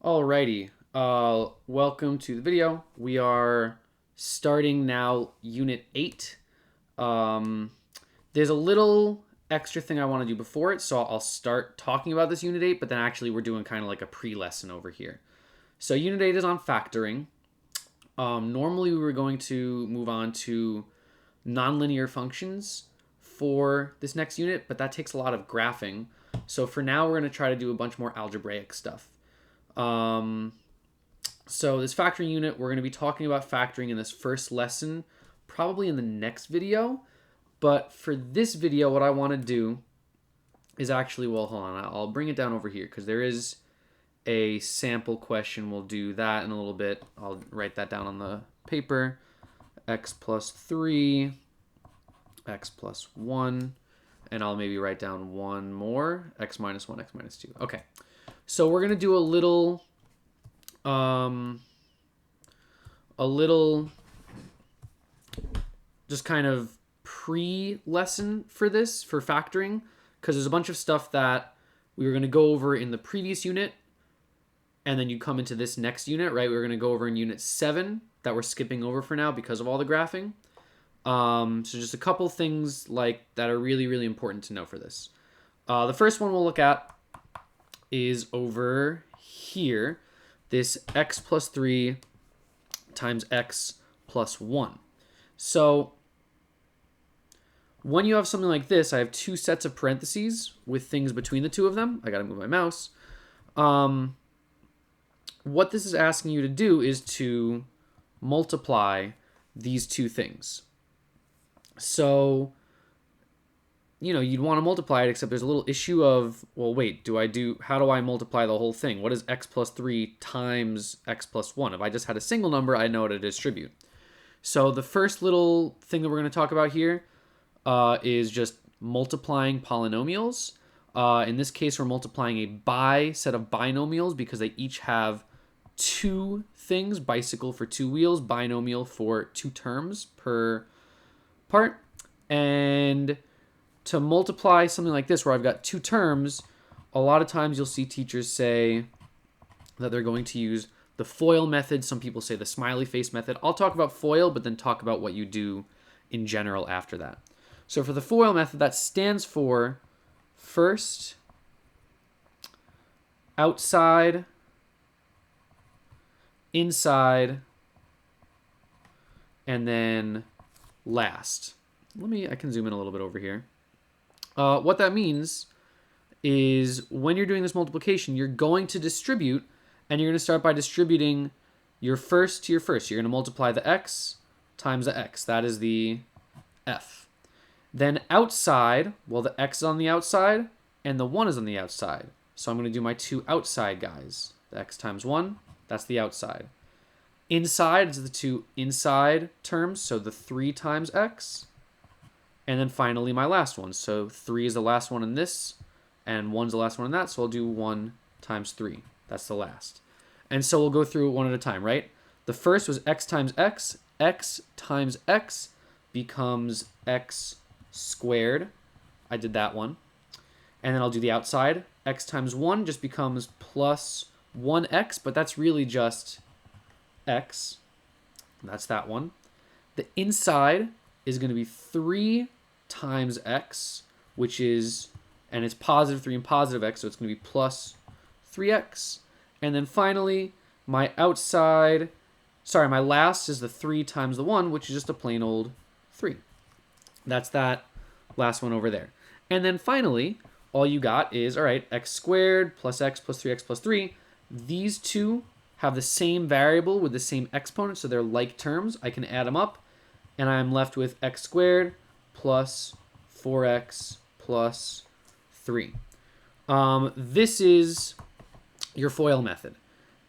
Alrighty, welcome to the video. We are starting now Unit 8. There's a little extra thing I want to do before it, so I'll start talking about this Unit 8, but then actually we're doing kind of like a pre-lesson over here. So Unit 8 is on factoring. Normally we were going to move on to nonlinear functions for this next unit, but that takes a lot of graphing. So for now we're going to try to do a bunch more algebraic stuff. So this factoring unit, we're going to be talking about factoring in this first lesson, probably in the next video. But for this video, what I want to do is actually, well, hold on, I'll bring it down over here because there is a sample question. We'll do that in a little bit. I'll write that down on the paper. X plus 3, x plus 1, and I'll maybe write down one more, x minus 1, x minus 2. Okay. So we're going to do a little just kind of pre-lesson for this, for factoring, because there's a bunch of stuff that we were going to go over in the previous unit, and then you come into this next unit, right? We're going to go over in Unit 7 that we're skipping over for now because of all the graphing. So just a couple things like that are really, really important to know for this. The first one we'll look at is over here, this x plus 3 times x plus 1. So when you have something like this, I have two sets of parentheses with things between the two of them. I got to move my mouse. What this is asking you to do is to multiply these two things. So you'd want to multiply it, except there's a little issue of, well, wait, how do I multiply the whole thing? What is x plus 3 times x plus 1? If I just had a single number, I know how to distribute. So the first little thing that we're going to talk about here is just multiplying polynomials. In this case, we're multiplying a set of binomials because they each have two things, bicycle for two wheels, binomial for two terms per part. And to multiply something like this where I've got two terms, a lot of times you'll see teachers say that they're going to use the FOIL method. Some people say the smiley face method. I'll talk about FOIL, but then talk about what you do in general after that. So for the FOIL method, that stands for first, outside, inside, and then last. I can zoom in a little bit over here. What that means is when you're doing this multiplication, you're going to distribute, and you're going to start by distributing your first to your first. You're going to multiply the x times the x. That is the f. Then outside, well, the x is on the outside, and the 1 is on the outside. So I'm going to do my two outside guys. The x times 1, that's the outside. Inside is the two inside terms, so the 3 times x. And then finally my last one. So 3 is the last one in this, and 1's the last one in that. So I'll do 1 times 3. That's the last. And so we'll go through it one at a time, right? The first was x times x. X times x becomes x squared. I did that one. And then I'll do the outside. X times 1 just becomes plus 1x, but that's really just x. That's that one. The inside is going to be 3 times x, which is, and it's positive 3 and positive x, so it's going to be plus 3x. And then finally, my last is the 3 times the 1, which is just a plain old 3. That's that last one over there. And then finally, all you got is, all right, x squared plus x plus 3x plus 3. These two have the same variable with the same exponent, so they're like terms. I can add them up, and I'm left with x squared plus 4x plus 3. This is your FOIL method,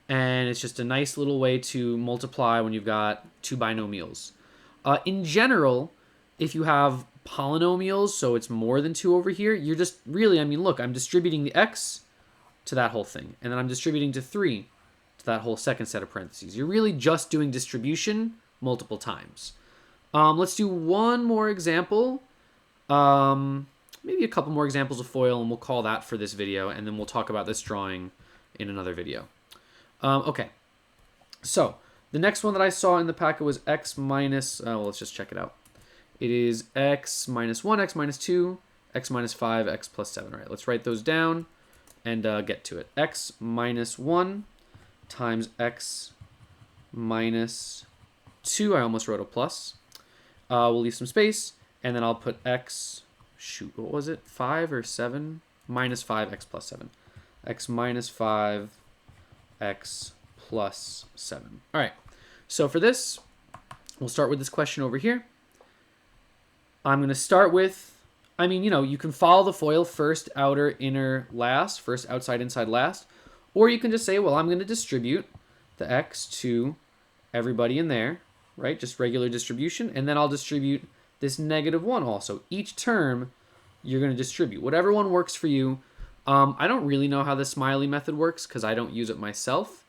and it's just a nice little way to multiply when you've got two binomials. In general, if you have polynomials, so it's more than 2 over here, you're just really, look, I'm distributing the x to that whole thing, and then I'm distributing to 3 to that whole second set of parentheses. You're really just doing distribution multiple times. Let's do one more example. Maybe a couple more examples of FOIL, and we'll call that for this video, and then we'll talk about this drawing in another video. Okay, so the next one that I saw in the packet was x minus, well, let's just check it out. It is x minus 1, x minus 2, x minus 5, x plus 7. All right, let's write those down and get to it. X minus 1 times x minus 2. I almost wrote a plus. We'll leave some space, and then I'll put x, shoot, what was it, 5 or 7? Minus 5, x plus 7. X minus 5, x plus 7. All right, so for this, we'll start with this question over here. I'm going to start with, you can follow the FOIL first, outer, inner, last, first, outside, inside, last, or you can just say, well, I'm going to distribute the x to everybody in there, right? Just regular distribution, and then I'll distribute this -1 also. Each term you're going to distribute. Whatever one works for you. I don't really know how the smiley method works because I don't use it myself,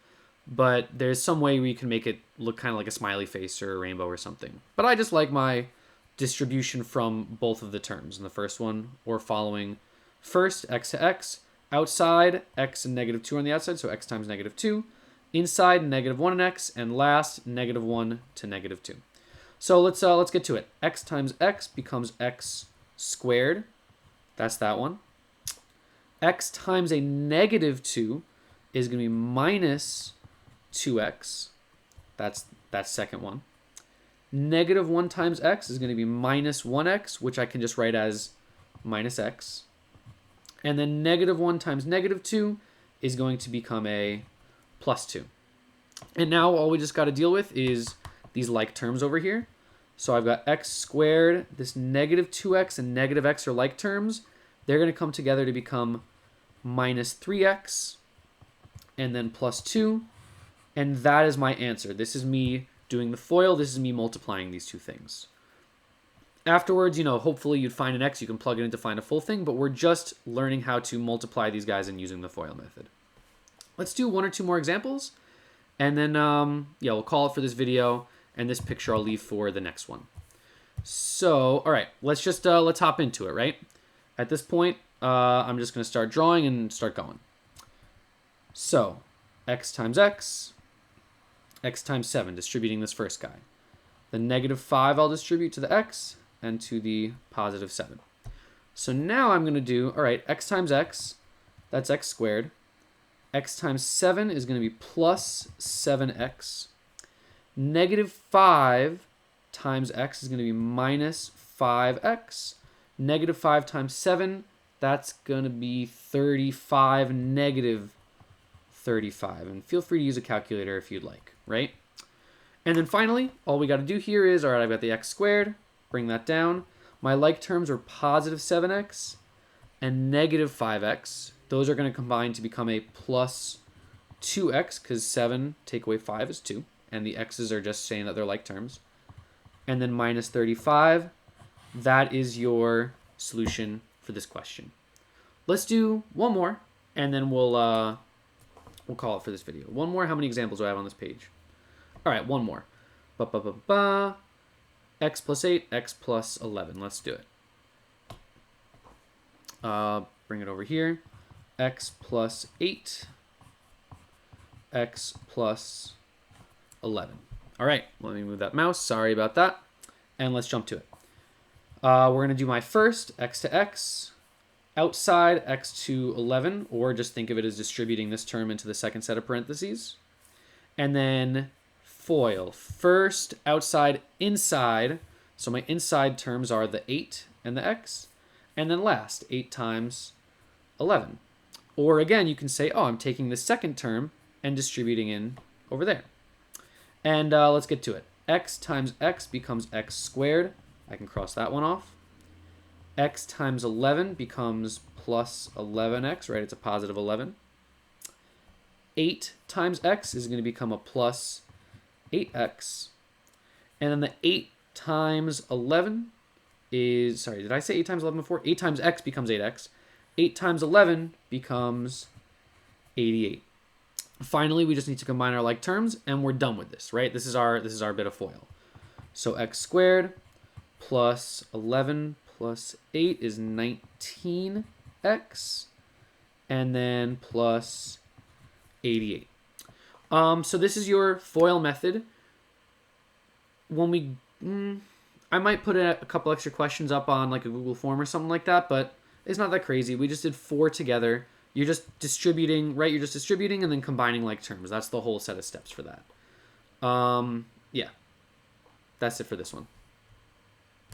but there's some way we can make it look kind of like a smiley face or a rainbow or something. But I just like my distribution from both of the terms in the first one, or following first x to x, outside x and -2 on the outside, so x times -2, inside -1 and x, and last -1 to -2. So let's get to it. X times x becomes x squared. That's that one. X times a -2 is going to be minus 2x. That's that second one. -1 times x is going to be minus 1x, which I can just write as minus x. And then -1 times -2 is going to become a plus 2. And now all we just got to deal with is these like terms over here. So I've got x squared, this -2x and -x are like terms. They're going to come together to become minus 3x and then plus 2. And that is my answer. This is me doing the FOIL. This is me multiplying these two things. Afterwards, hopefully you'd find an x. You can plug it in to find a full thing, but we're just learning how to multiply these guys and using the FOIL method. Let's do 1 or 2 more examples, and then we'll call it for this video, and this picture I'll leave for the next one. So, all right, let's hop into it, right? At this point, I'm just going to start drawing and start going. So, x times x, x times 7, distributing this first guy. The -5 I'll distribute to the x and to the positive 7. So now I'm going to do, all right, x times x, that's x squared. X times 7 is going to be plus 7x. -5 times x is going to be minus 5x. -5 times 7, that's going to be 35, -35. And feel free to use a calculator if you'd like, right? And then finally, all we got to do here is, all right, I've got the x squared, bring that down. My like terms are positive 7x and -5x. Those are going to combine to become a plus 2x, because 7 take away 5 is 2. And the x's are just saying that they're like terms. And then minus 35. That is your solution for this question. Let's do one more, and then we'll call it for this video. One more. How many examples do I have on this page? All right, one more. X plus 8, x plus 11. Let's do it. Bring it over here. X plus 8, x plus 11. All right, let me move that mouse. Sorry about that. And let's jump to it. We're going to do my first, x to x, outside x to 11, or just think of it as distributing this term into the second set of parentheses. And then FOIL, first, outside, inside. So my inside terms are the 8 and the x. And then last, 8 times 11. Or again, you can say, oh, I'm taking the second term and distributing in over there. And let's get to it. X times x becomes x squared. I can cross that one off. X times 11 becomes plus 11x, right? It's a positive 11. 8 times x is going to become a plus 8x. And then the 8 times 11 is, sorry, did I say 8 times 11 before? 8 times x becomes 8x. 8 times 11 becomes 88. Finally, we just need to combine our like terms, and we're done with this, right? This is our bit of FOIL. So x squared plus 11 plus 8 is 19x, and then plus 88. So this is your FOIL method. When we, I might put a couple extra questions up on like a Google form or something like that, but it's not that crazy. We just did 4 together. You're just distributing, right? You're just distributing and then combining like terms. That's the whole set of steps for that. Yeah, that's it for this one.